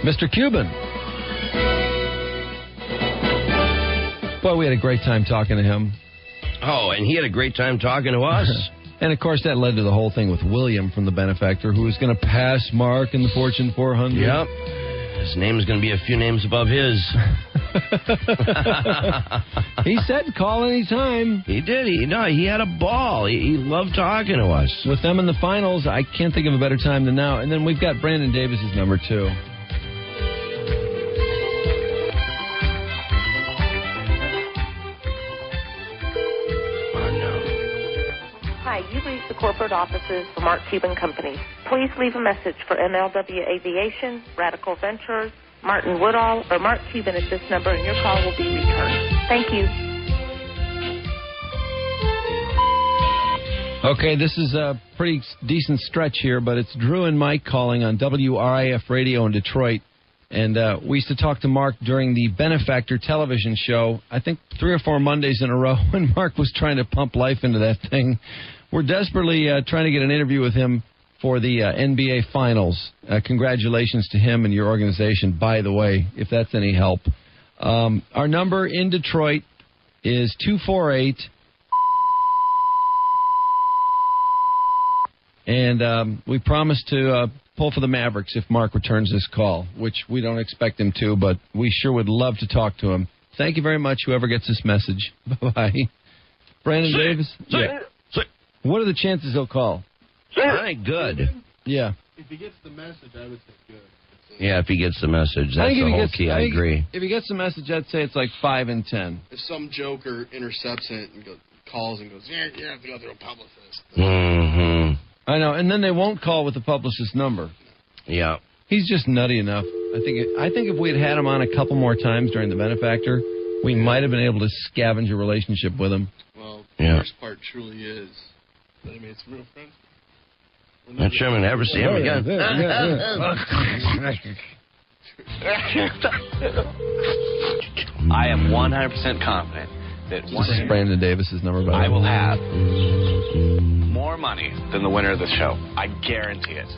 Mr. Cuban. Boy, we had a great time talking to him. Oh, and he had a great time talking to us. And, of course, that led to the whole thing with William from The Benefactor, who was going to pass Mark in the Fortune 400. Yep. His name is going to be a few names above his. He said call anytime. He did. He had a ball. He loved talking to us. With them in the finals, I can't think of a better time than now. And then we've got Brandon Davis's number, too. Hi, you've reached the corporate offices for Mark Cuban Company. Please leave a message for MLW Aviation, Radical Ventures, Martin Woodall, or Mark Cuban at this number, and your call will be returned. Thank you. Okay, this is a pretty decent stretch here, but it's Drew and Mike calling on WRIF Radio in Detroit. And we used to talk to Mark during the Benefactor television show, I think 3 or 4 Mondays in a row, when Mark was trying to pump life into that thing. We're desperately trying to get an interview with him for the NBA Finals. Congratulations to him and your organization, by the way, if that's any help. Our number in Detroit is 248. And we promised to pull for the Mavericks if Mark returns this call, which we don't expect him to, but we sure would love to talk to him. Thank you very much, whoever gets this message. Bye-bye. Brandon Davis? What are the chances he'll call? Good. Yeah. If he gets the message, I would say good. Yeah, if he gets the message. That's the whole key. I agree. If he gets the message, I'd say it's like 5 in 10. If some joker intercepts it and calls and goes, yeah, you have to go through a publicist. Mm-hmm. I know, and then they won't call with the publicist's number. Yeah. He's just nutty enough. I think if we had him on a couple more times during the Benefactor, we might have been able to scavenge a relationship with him. Well, the worst part truly is that he made some real friends. Not sure I'm going to ever see him again. I am 100% confident that This is Brandon Davis's number. I will have more money than the winner of the show. I guarantee it.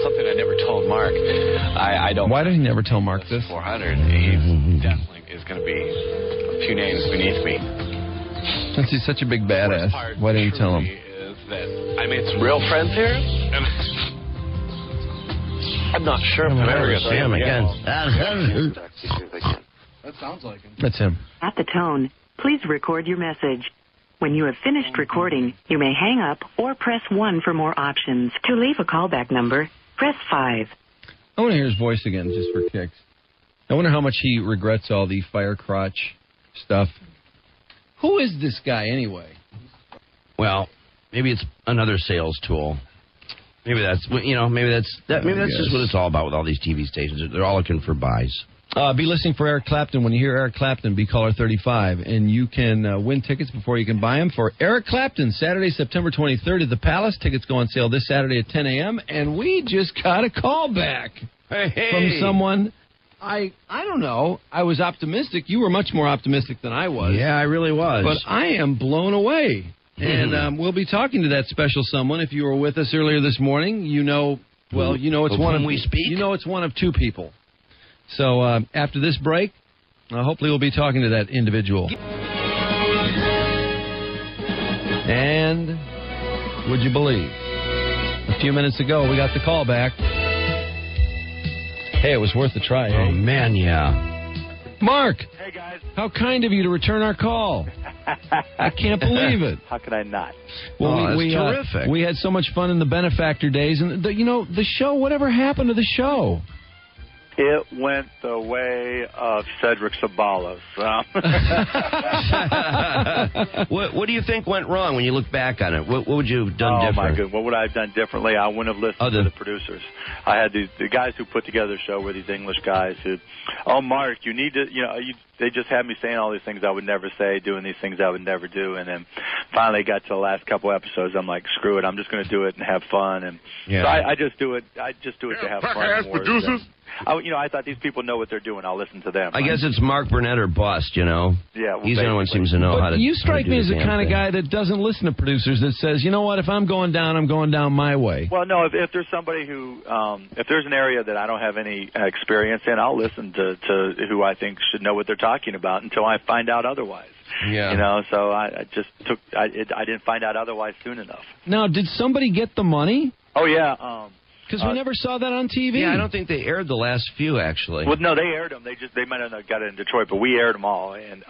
Something I never told Mark. I don't. Why did he never tell Mark this? 400. He definitely is going to be a few names beneath me. Since he's such a big badass, why didn't you tell him? Is that I made some real friends here, and I'm not sure if I'm ever going to see him again. That sounds like him. That's him. At the tone, please record your message. When you have finished recording, you may hang up or press 1 for more options. To leave a callback number, press 5. I want to hear his voice again, just for kicks. I wonder how much he regrets all the fire crotch stuff. Who is this guy, anyway? Well, maybe it's another sales tool. Maybe that's just what it's all about with all these TV stations. They're all looking for buys. Be listening for Eric Clapton. When you hear Eric Clapton, be caller 35, and you can win tickets before you can buy them for Eric Clapton, Saturday, September 23rd at the Palace. Tickets go on sale this Saturday at 10 a.m., and we just got a call back from someone. I don't know. I was optimistic. You were much more optimistic than I was. Yeah, I really was. But I am blown away. And we'll be talking to that special someone. If you were with us earlier this morning, it's one of two people. So after this break, hopefully we'll be talking to that individual. And would you believe, a few minutes ago we got the call back. Hey, it was worth a try. Oh, hey? Man, yeah. Mark. Hey, guys. How kind of you to return our call. I can't believe it. How could I not? Well, that's terrific. We had so much fun in the Benefactor days. And, the show, whatever happened to the show? It went the way of Cedric Sabalas. What do you think went wrong when you look back on it? What would you have done different? Oh, my goodness. What would I have done differently? I wouldn't have listened to the producers. I had the guys who put together the show were these English guys who, Mark, you need to, they just had me saying all these things I would never say, doing these things I would never do. And then finally got to the last couple episodes. I'm like, screw it. I'm just going to do it and have fun. And so I just do it. I just do it to have fun more. I thought these people know what they're doing. I'll listen to them. I guess it's Mark Burnett or bust, Yeah, well, he's the only one who seems to know how to. You strike me as the kind thing. of guy that doesn't listen to producers, that says, you know what, if I'm going down, I'm going down my way. Well, no, if there's somebody who, if there's an area that I don't have any experience in, I'll listen to who I think should know what they're talking about until I find out otherwise. Yeah. So I didn't find out otherwise soon enough. Now, did somebody get the money? Oh, yeah. Because we never saw that on TV. Yeah, I don't think they aired the last few, actually. Well, no, they aired them. They might have not got it in Detroit, but we aired them all. And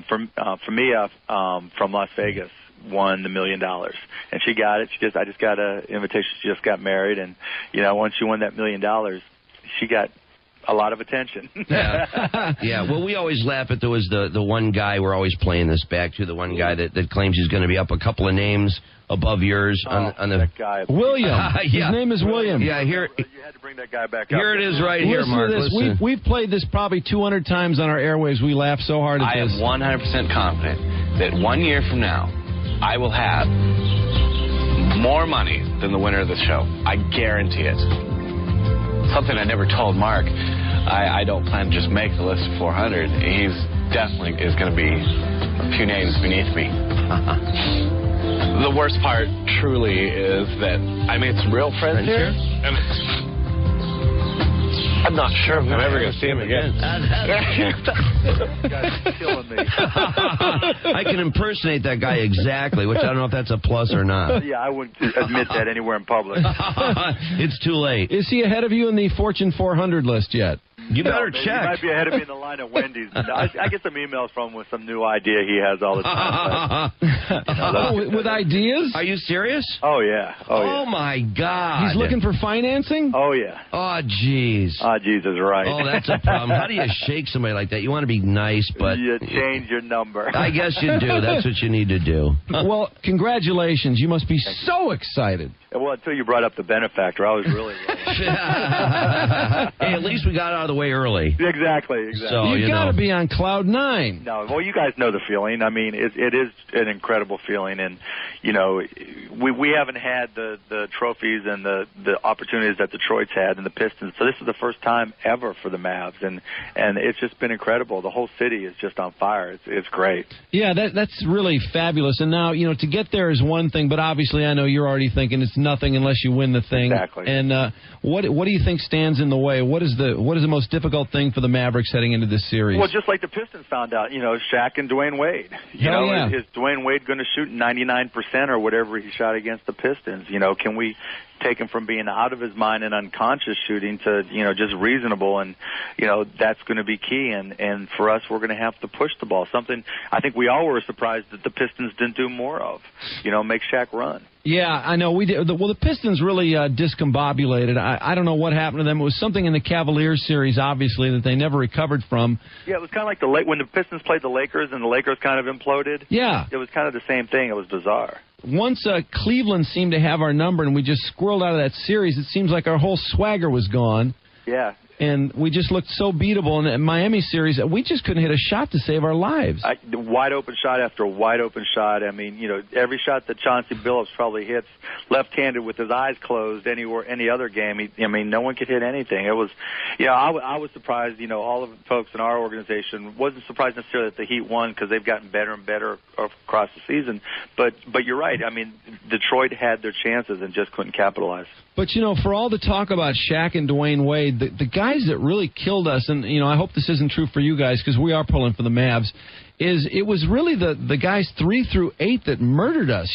for Mia from Las Vegas won the $1 million, and she got it. I just got an invitation. She just got married, and once she won that $1 million, she got a lot of attention. Yeah. Well, we always laugh at there was the one guy we're always playing this back to, the one guy that claims he's going to be up a couple of names above yours on the that guy. William. His name is William. Yeah, here. You had to bring that guy back up. Here it is right here, Mark. Listen. We've played this probably 200 times on our airwaves. We laugh so hard at this. I am 100% confident that 1 year from now, I will have more money than the winner of the show. I guarantee it. Something I never told Mark. I don't plan to just make the list of 400. He's definitely is going to be a few names beneath me. The worst part, truly, is that I made some real friends here. And I'm not sure if I'm ever going to see him again. You guys are killing me. I can impersonate that guy exactly, which I don't know if that's a plus or not. Yeah, I wouldn't admit that anywhere in public. It's too late. Is he ahead of you in the Fortune 400 list yet? You better check. He might be ahead of me in the line of Wendy's. I get some emails from him with some new idea he has all the time. With ideas? Are you serious? Oh, yeah. Oh, my God. He's looking for financing? Oh, yeah. Oh, jeez. Oh, Jesus, right. Oh, that's a problem. How do you shake somebody like that? You want to be nice, but... You change your number. I guess you do. That's what you need to do. Well, congratulations. You must be so excited. Well, until you brought up the benefactor, I was really... Hey, at least we got out of the way early. Exactly. So, you got to be on cloud 9. No, well, you guys know the feeling. I mean, it is an incredible feeling, and we haven't had the trophies and the opportunities that Detroit's had and the Pistons. So this is the first time ever for the Mavs, and it's just been incredible. The whole city is just on fire. It's great. Yeah, that's really fabulous. And now to get there is one thing, but obviously I know you're already thinking it's nothing unless you win the thing. Exactly. And what do you think stands in the way? What is the most difficult thing for the Mavericks heading into this series? Well, just like the Pistons found out, Shaq and Dwayne Wade. Is Dwayne Wade going to shoot 99% or whatever he shot against the Pistons? Can we take him from being out of his mind and unconscious shooting to just reasonable, and that's going to be key, and for us we're going to have to push the ball, something I think we all were surprised that the Pistons didn't do more of, make Shaq run. Yeah, I know we did. Well, the Pistons really discombobulated. I don't know what happened to them. It was something in the Cavaliers series, obviously, that they never recovered from. Yeah, it was kind of like when the Pistons played the Lakers and the Lakers kind of imploded. Yeah. It was kind of the same thing. It was bizarre. Once Cleveland seemed to have our number and we just squirreled out of that series, it seems like our whole swagger was gone. Yeah. And we just looked so beatable. In the Miami series, we just couldn't hit a shot to save our lives. Wide open shot after wide open shot. I mean, every shot that Chauncey Billups probably hits left-handed with his eyes closed any other game. No one could hit anything. It was, I was surprised. All of the folks in our organization wasn't surprised necessarily that the Heat won because they've gotten better and better across the season. But you're right. I mean, Detroit had their chances and just couldn't capitalize. But, for all the talk about Shaq and Dwayne Wade, the guys that really killed us, and, I hope this isn't true for you guys because we are pulling for the Mavs, it was really the guys 3 through 8 that murdered us.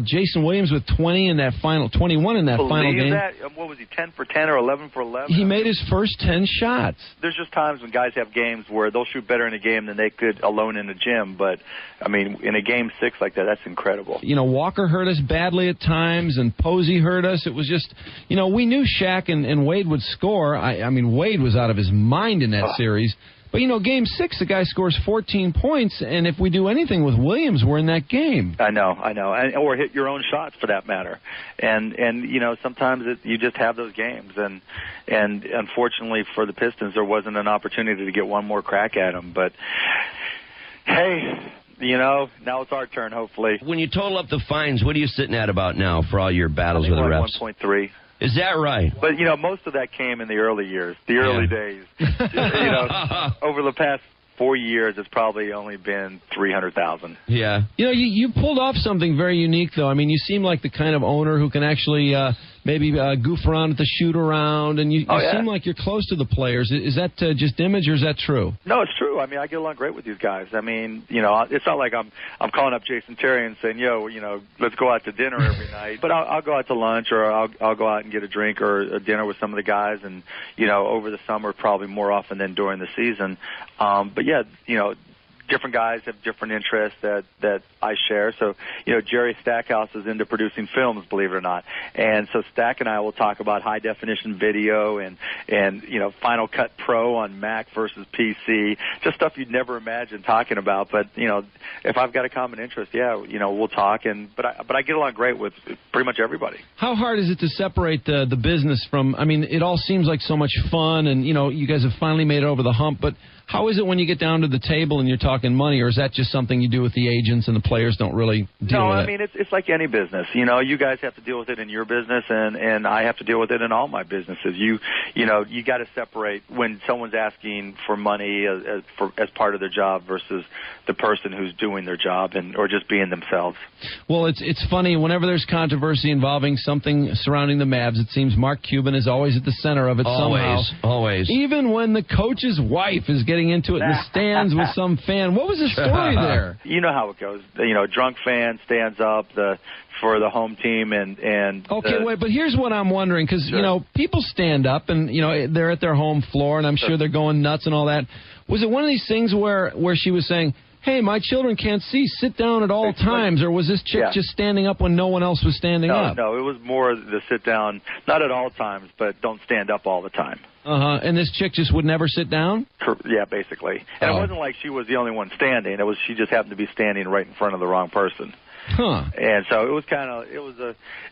Jason Williams with 21 in that final game. That? What was he, 10 for 10 or 11 for 11? He made his first 10 shots. There's just times when guys have games where they'll shoot better in a game than they could alone in a gym. But, in a game 6 like that, that's incredible. Walker hurt us badly at times, and Posey hurt us. It was just, we knew Shaq and Wade would score. Wade was out of his mind in that series. But, game 6, the guy scores 14 points, and if we do anything with Williams, we're in that game. I know, or hit your own shots for that matter. And sometimes you just have those games, and unfortunately for the Pistons, there wasn't an opportunity to get one more crack at them. But, hey, now it's our turn, hopefully. When you total up the fines, what are you sitting at about now for all your battles with the refs? 1.3. Is that right? But, most of that came in the early years, the early days. Over the past 4 years, it's probably only been 300,000. Yeah. You pulled off something very unique, though. I mean, you seem like the kind of owner who can actually maybe goof around at the shoot-around, and you seem like you're close to the players. Is that just image, or is that true? No, it's true. I mean, I get along great with these guys. I mean, it's not like I'm calling up Jason Terry and saying, let's go out to dinner every night. But I'll go out to lunch, or I'll go out and get a drink or a dinner with some of the guys, and, over the summer probably more often than during the season. But, yeah, different guys have different interests that I share. So, Jerry Stackhouse is into producing films, believe it or not. And so Stack and I will talk about high-definition video and Final Cut Pro on Mac versus PC, just stuff you'd never imagine talking about. But, if I've got a common interest, we'll talk. But I get along great with pretty much everybody. How hard is it to separate the business from, I mean, it all seems like so much fun, and, you guys have finally made it over the hump, but how is it when you get down to the table and you're talking money, or is that just something you do with the agents and the players don't really deal with it? No, I mean, it's like any business. You guys have to deal with it in your business, and I have to deal with it in all my businesses. You got to separate when someone's asking for money as part of their job versus the person who's doing their job or just being themselves. Well, it's funny. Whenever there's controversy involving something surrounding the Mavs, it seems Mark Cuban is always at the center of it somehow. Always. Even when the coach's wife is getting into it in the stands with some fan. What was the story there? You know how it goes. A drunk fan stands up for the home team and okay, wait, but here's what I'm wondering, because, people stand up and, they're at their home floor, and I'm sure they're going nuts and all that. Was it one of these things where she was saying, hey, my children can't see, sit down at all times, or was this chick just standing up when no one else was standing up? No, it was more the sit down, not at all times, but don't stand up all the time. Uh-huh, and this chick just would never sit down? Yeah, basically. And it wasn't like she was the only one standing. She just happened to be standing right in front of the wrong person. Huh. And so it was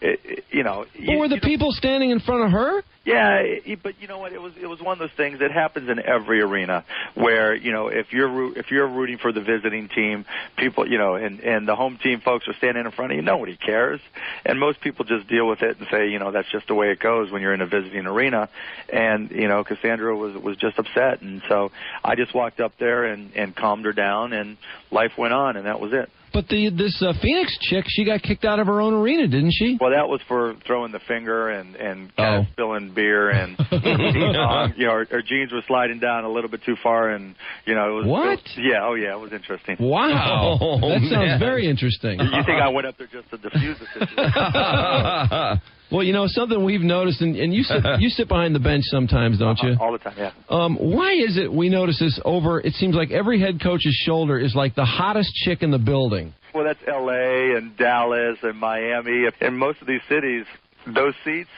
were the people standing in front of her? Yeah, but you know what? It was one of those things that happens in every arena where, if you're rooting for the visiting team, people, and the home team folks are standing in front of you, nobody cares. And most people just deal with it and say, that's just the way it goes when you're in a visiting arena. And, Cassandra was just upset. And so I just walked up there and calmed her down, and life went on, and that was it. But this Phoenix chick, she got kicked out of her own arena, didn't she? Well, that was for throwing the finger and kind of spilling beer and her jeans were sliding down a little bit too far, and it was what? It was interesting. Wow, that sounds very interesting. You think I went up there just to diffuse the situation? Well, something we've noticed, and you sit behind the bench sometimes, don't you? All the time, yeah. Why is it we notice this it seems like every head coach's shoulder is like the hottest chick in the building? Well, that's L.A. and Dallas and Miami. In most of these cities, those seats,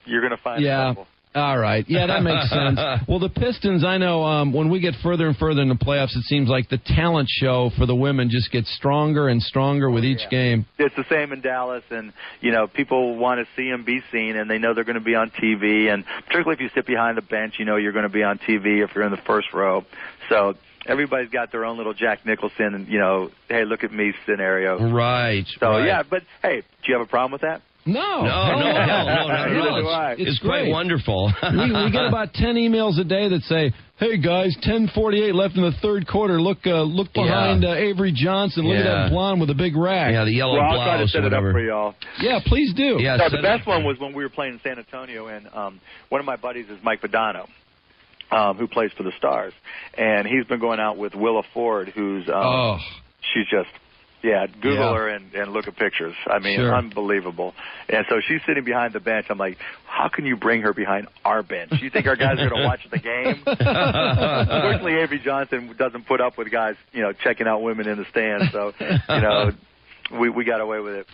you're going to find trouble. All right. Yeah, that makes sense. Well, the Pistons, I know when we get further and further in the playoffs, it seems like the talent show for the women just gets stronger and stronger with each game. It's the same in Dallas, and, people want to see them be seen, and they know they're going to be on TV, and particularly if you sit behind the bench, you're going to be on TV if you're in the first row. So everybody's got their own little Jack Nicholson and, hey, look at me scenario. Right. So, yeah, but, hey, do you have a problem with that? No, not at all. It's quite wonderful. we get about 10 emails a day that say, hey, guys, 10:48 left in the third quarter. Look behind Avery Johnson. Look at that blonde with a big rack. Yeah, the yellow blouse. I'll try to set it up for y'all. Yeah, please do. Yeah, the best one was when we were playing in San Antonio, and one of my buddies is Mike Vadano, who plays for the Stars. And he's been going out with Willa Ford, who's she's just... Yeah, Google her and look at pictures. I mean, unbelievable. And so she's sitting behind the bench. I'm like, how can you bring her behind our bench? You think our guys are going to watch the game? Unfortunately, Avery Johnson doesn't put up with guys, checking out women in the stands. So, we got away with it.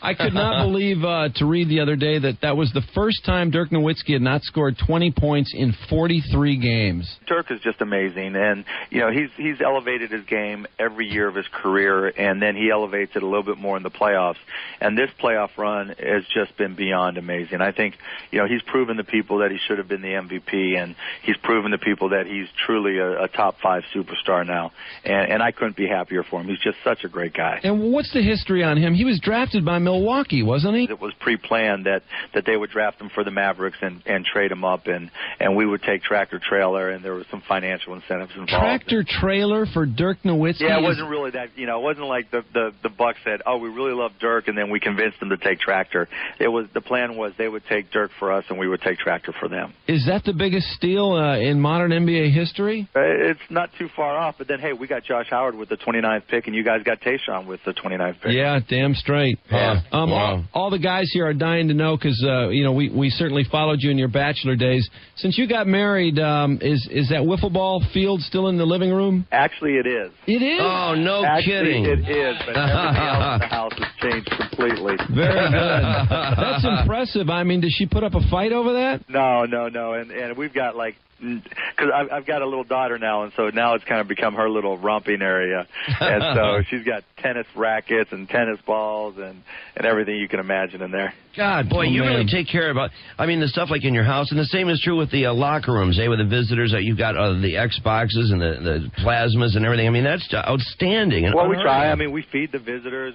I could not believe to read the other day that was the first time Dirk Nowitzki had not scored 20 points in 43 games. Dirk is just amazing, and he's elevated his game every year of his career, and then he elevates it a little bit more in the playoffs. And this playoff run has just been beyond amazing. I think he's proven to people that he should have been the MVP, and he's proven to people that he's truly a top 5 superstar now. And I couldn't be happier for him. He's just such a great guy. And what's the history on him? He was drafted by by Milwaukee, wasn't he? It was pre-planned that they would draft him for the Mavericks and trade him up, and we would take tractor trailer, and there was some financial incentives involved. Tractor trailer for Dirk Nowitzki? Yeah, it wasn't really that. It wasn't like the Bucks said, "Oh, we really love Dirk," and then we convinced them to take tractor. The plan was they would take Dirk for us, and we would take tractor for them. Is that the biggest steal in modern NBA history? It's not too far off, but then, hey, we got Josh Howard with the 29th pick, and you guys got Tayshaun with the 29th pick. Yeah, damn straight. Yeah. Wow. All the guys here are dying to know because, we certainly followed you in your bachelor days. Since you got married, is that wiffle ball field still in the living room? Actually, it is. It is? Oh, no kidding. It is, but everything else in the house has changed completely. Very good. That's impressive. I mean, did she put up a fight over that? No. And we've got, because I've got a little daughter now, and so now it's kind of become her little romping area. And so she's got tennis rackets and tennis balls and everything you can imagine in there. God, boy, you really take care about, the stuff like in your house. And the same is true with the locker rooms, with the visitors. You've got the Xboxes and the plasmas and everything. That's outstanding. Well, we try. We feed the visitors.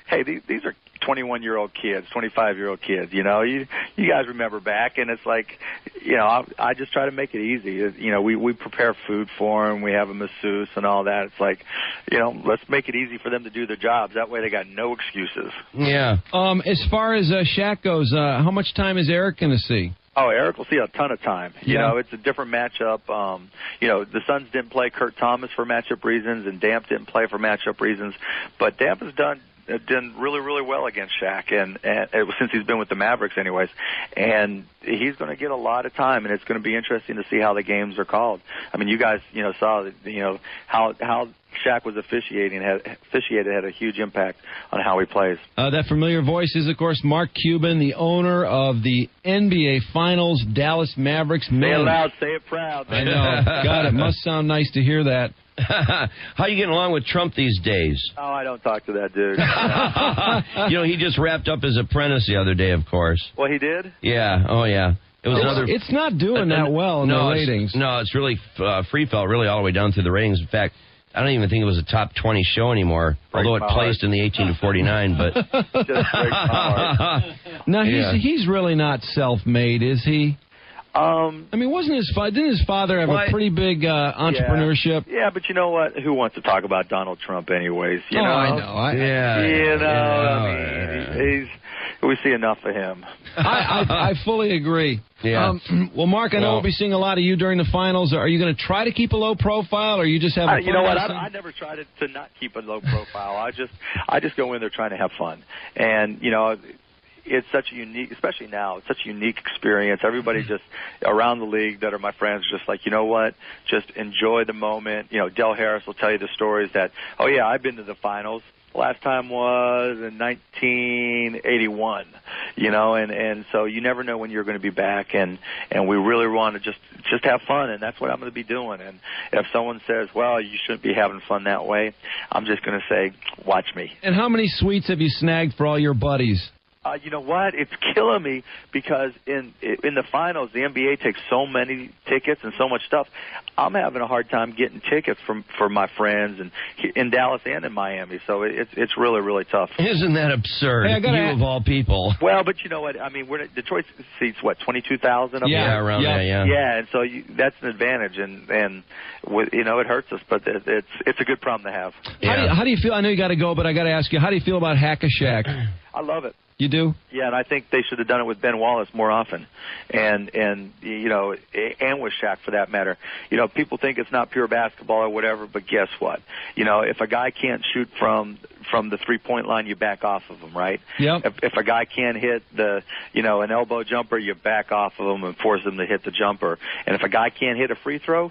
Hey, these are 21-year-old kids, 25-year-old kids. You guys remember back, and it's like, I just try to make it easy. We prepare food for them. We have a masseuse and all that. It's like, let's make it easy for them to do their jobs. That way they got no excuses. Yeah. As far as Shaq goes, how much time is Eric going to see? Oh, Eric will see a ton of time. It's a different matchup. The Suns didn't play Kurt Thomas for matchup reasons, and Damp didn't play for matchup reasons. But Damp has done really, really well against Shaq, and since he's been with the Mavericks anyways. And he's going to get a lot of time, and it's going to be interesting to see how the games are called. You guys, saw, how Shaq was officiated had a huge impact on how he plays. That familiar voice is, of course, Mark Cuban, the owner of the NBA Finals, Dallas Mavericks. Say it loud, say it proud. I know. God, it must sound nice to hear that. How are you getting along with Trump these days? Oh, I don't talk to that dude. He just wrapped up his Apprentice the other day, of course. Well, he did? Yeah. Oh, yeah. It's not doing that well in the ratings. It's really free fell really all the way down through the ratings. In fact, I don't even think it was a top 20 show anymore, although it placed in the 18 to 49. But just break my heart. Now he's really not self-made, is he? Didn't his father have a pretty big entrepreneurship? Yeah, but you know what? Who wants to talk about Donald Trump anyways? You know? I know. We see enough of him. I fully agree. Yeah. Well, Mark, I know we'll be seeing a lot of you during the finals. Are you going to try to keep a low profile, or you just have? You know what? I never try to not keep a low profile. I just go in there trying to have fun, and it's such a unique, especially now, it's such a unique experience. Everybody just around the league that are my friends just like, you know what, just enjoy the moment. Del Harris will tell you the stories that, oh, yeah, I've been to the finals. Last time was in 1981, and so you never know when you're going to be back, and we really want to just have fun, and that's what I'm going to be doing. And if someone says, well, you shouldn't be having fun that way, I'm just going to say, watch me. And how many suites have you snagged for all your buddies? You know what? It's killing me because in the finals, the NBA takes so many tickets and so much stuff. I'm having a hard time getting tickets for my friends and in Dallas and in Miami. So it's really, really tough. Isn't that absurd? Hey, you of all people. Well, but you know what? Detroit seats 22,000. Yeah, around there. Yeah. Yeah, and so that's an advantage, and it hurts us, but it's a good problem to have. Yeah. How do you feel? I know you got to go, but I got to ask you, how do you feel about Hack-a-Shack? I love it. You do? Yeah, and I think they should have done it with Ben Wallace more often, and and with Shaq for that matter. People think it's not pure basketball or whatever, but guess what? If a guy can't shoot from the 3-point line, you back off of him, right? Yep. If a guy can't hit an elbow jumper, you back off of him and force him to hit the jumper. And if a guy can't hit a free throw,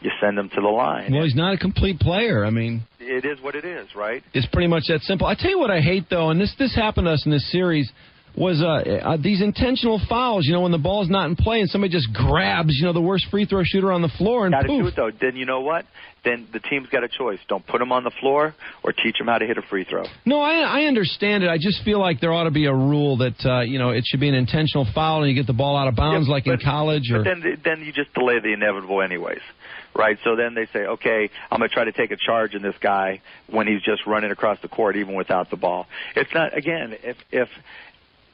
you send him to the line. Well, he's not a complete player. It is what it is, right? It's pretty much that simple. I tell you what I hate, though, and this happened to us in this series. was these intentional fouls, when the ball's not in play and somebody just grabs, the worst free throw shooter on the floor and Got to poof. do it, though. Then you know what? Then the team's got a choice. Don't put them on the floor or teach them how to hit a free throw. No, I understand it. I just feel like there ought to be a rule that, it should be an intentional foul and you get the ball out of bounds in college. But then you just delay the inevitable anyways. Right, so then they say, okay, I'm going to try to take a charge in this guy when he's just running across the court even without the ball. It's not, again, if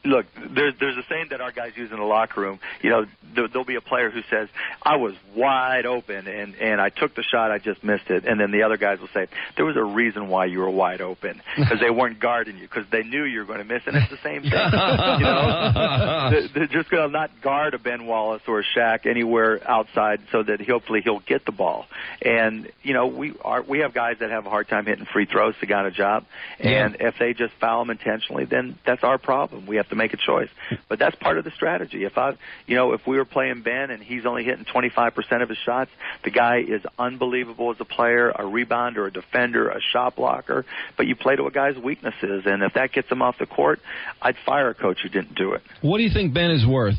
look, there's a saying that our guys use in the locker room. There'll be a player who says, I was wide open, and I took the shot, I just missed it. And then the other guys will say, there was a reason why you were wide open, because they weren't guarding you, because they knew you were going to miss. And it's the same thing. They're just going to not guard a Ben Wallace or a Shaq anywhere outside so that hopefully he'll get the ball. And, we have guys that have a hard time hitting free throws to get a job. And if they just foul them intentionally, then that's our problem. We have to make a choice. But that's part of the strategy. If we were playing Ben and he's only hitting 25% of his shots, the guy is unbelievable as a player, a rebounder, a defender, a shot blocker, but you play to a guy's weaknesses, and if that gets him off the court, I'd fire a coach who didn't do it. What do you think Ben is worth?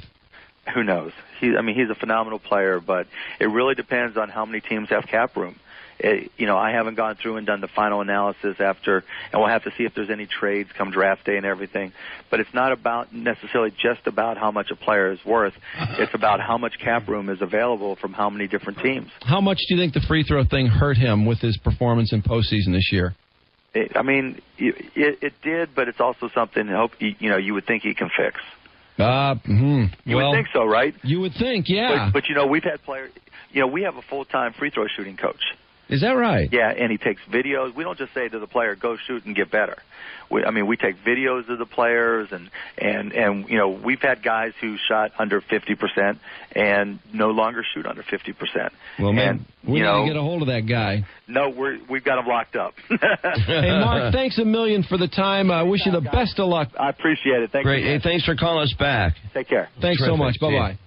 Who knows? He's a phenomenal player, but it really depends on how many teams have cap room. I haven't gone through and done the final analysis after, and we'll have to see if there's any trades come draft day and everything. But it's not about necessarily just about how much a player is worth. It's about how much cap room is available from how many different teams. How much do you think the free throw thing hurt him with his performance in postseason this year? It did, but it's also something you would think he can fix. You would think so, right? You would think, yeah. But we've had players. We have a full-time free throw shooting coach. Is that right? Yeah, and he takes videos. We don't just say to the player, go shoot and get better. We take videos of the players, and we've had guys who shot under 50% and no longer shoot under 50%. Well, man, we got to get a hold of that guy. No, we've got him locked up. Hey, Mark, thanks a million for the time. I wish you the best of luck. I appreciate it. Great. Hey, thanks for calling us back. Take care. Thanks so much. Bye-bye.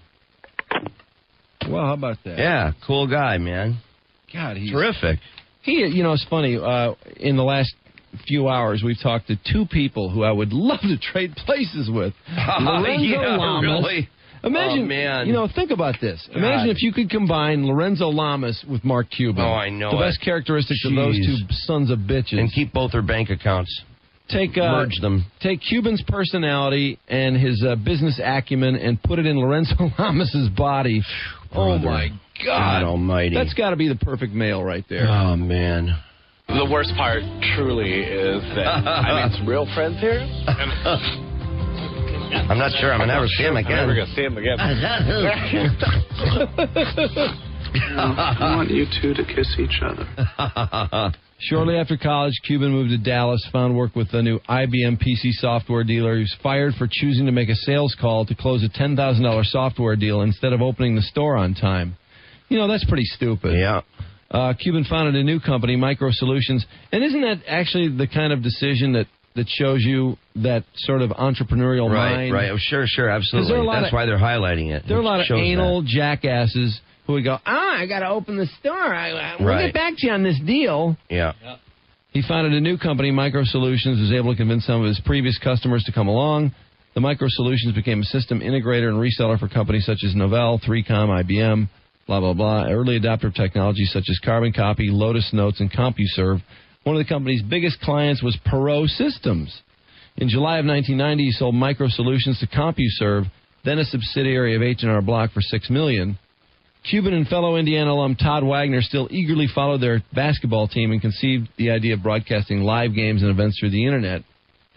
Well, how about that? Yeah, cool guy, man. God, he's terrific. It's funny. In the last few hours, we've talked to two people who I would love to trade places with. Lorenzo Lamas. Really? Imagine, think about this. God. Imagine if you could combine Lorenzo Lamas with Mark Cuban. Oh, I know. The best characteristics of those two sons of bitches. And keep both their bank accounts. Merge them. Take Cuban's personality and his business acumen and put it in Lorenzo Lamas's body. Oh, my God almighty. That's got to be the perfect male right there. Oh, man. The worst part truly is that I made some real friends here. I'm not sure I'm going to ever see him again. I'm never going to see him again. I want you two to kiss each other. Shortly after college, Cuban moved to Dallas, found work with the new IBM PC software dealer. He was fired for choosing to make a sales call to close a $10,000 software deal instead of opening the store on time. That's pretty stupid. Yeah. Cuban founded a new company, Micro Solutions. And isn't that actually the kind of decision that shows you that sort of entrepreneurial mind? Right. Oh, sure, absolutely. That's why they're highlighting it. There are a lot of anal jackasses who would go, I got to open the store. We'll get back to you on this deal. Yeah. He founded a new company, Micro Solutions, was able to convince some of his previous customers to come along. The Micro Solutions became a system integrator and reseller for companies such as Novell, 3Com, IBM, blah, blah, blah. Early adopter of technologies such as Carbon Copy, Lotus Notes, and CompuServe. One of the company's biggest clients was Perot Systems. In July of 1990, he sold Micro Solutions to CompuServe, then a subsidiary of H&R Block, for $6 million. Cuban and fellow Indiana alum Todd Wagner still eagerly followed their basketball team and conceived the idea of broadcasting live games and events through the Internet.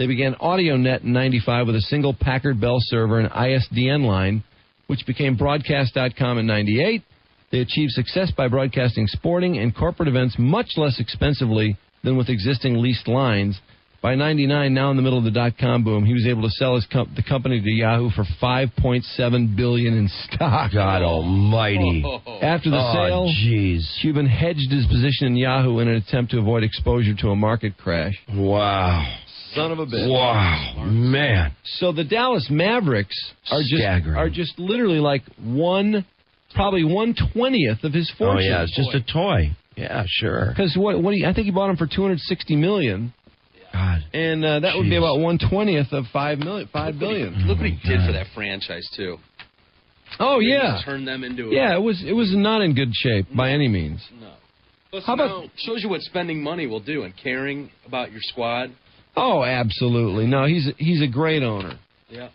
They began AudioNet in 95 with a single Packard Bell server and ISDN line, which became Broadcast.com in 98. They achieved success by broadcasting sporting and corporate events much less expensively than with existing leased lines. By 99, now in the middle of the dot-com boom, he was able to sell the company to Yahoo for $5.7 billion in stock. God almighty. After the sale, Cuban hedged his position in Yahoo in an attempt to avoid exposure to a market crash. Wow. Son of a bitch. Wow, man. So the Dallas Mavericks are just literally like probably 1/20th of his fortune. Oh, yeah, it's just a toy. Yeah, sure. Because I think he bought him for $260 million. God. And that would be about 1/20th of $5 billion. Look what he did for that franchise, too. Oh, yeah. Turn them into it was not in good shape by any means. No. Plus, How about shows you what spending money will do and caring about your squad. Oh, absolutely. No, he's a great owner. Yeah.